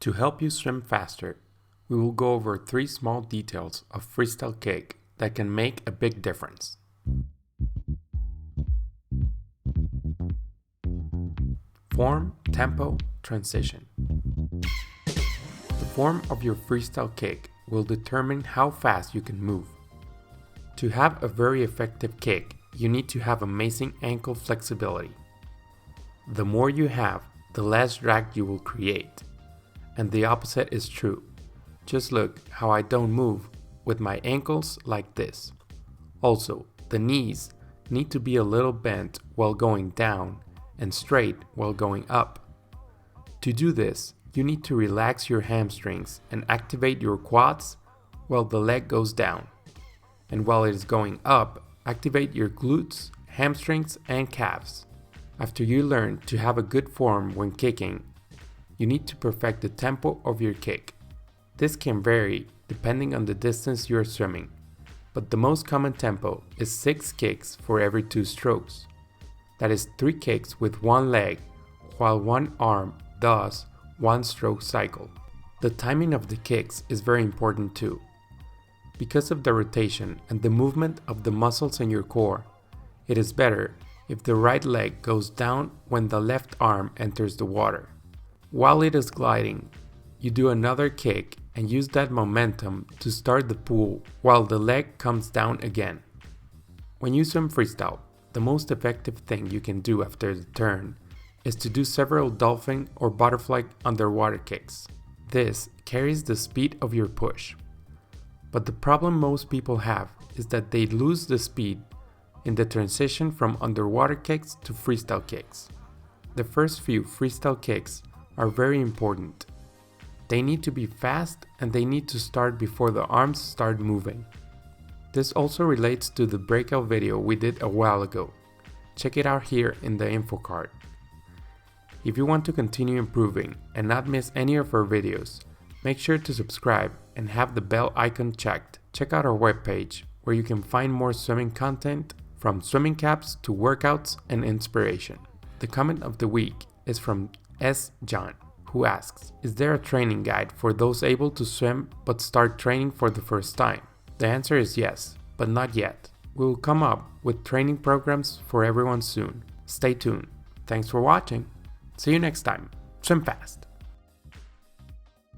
To help you swim faster, we will go over 3 small details of freestyle kick that can make a big difference. Form, tempo, transition. The form of your freestyle kick will determine how fast you can move. To have a very effective kick, you need to have amazing ankle flexibility. The more you have, the less drag you will create. And the opposite is true. Just look how I don't move with my ankles like this. Also, the knees need to be a little bent while going down and straight while going up. To do this, you need to relax your hamstrings and activate your quads while the leg goes down. And while it is going up, activate your glutes, hamstrings, and calves. After you learn to have a good form when kicking, you need to perfect the tempo of your kick. This can vary depending on the distance you are swimming, but the most common tempo is 6 kicks for every 2 strokes. That is 3 kicks with one leg, while one arm does 1 stroke cycle. The timing of the kicks is very important too. Because of the rotation and the movement of the muscles in your core, it is better if the right leg goes down when the left arm enters the water. While it is gliding, you do another kick and use that momentum to start the pool while the leg comes down again. When you swim freestyle, the most effective thing you can do after the turn is to do several dolphin or butterfly underwater kicks. This carries the speed of your push. But the problem most people have is that they lose the speed in the transition from underwater kicks to freestyle kicks. The first few freestyle kicks are very important. They need to be fast and they need to start before the arms start moving. This also relates to the breakout video we did a while ago. Check it out here in the info card. If you want to continue improving and not miss any of our videos, make sure to subscribe and have the bell icon checked. Check out our webpage where you can find more swimming content from swimming caps to workouts and inspiration. The comment of the week is from S. John, who asks, is there a training guide for those able to swim but start training for the first time? The answer is yes, but not yet. We will come up with training programs for everyone soon. Stay tuned. Thanks for watching. See you next time. Swim fast.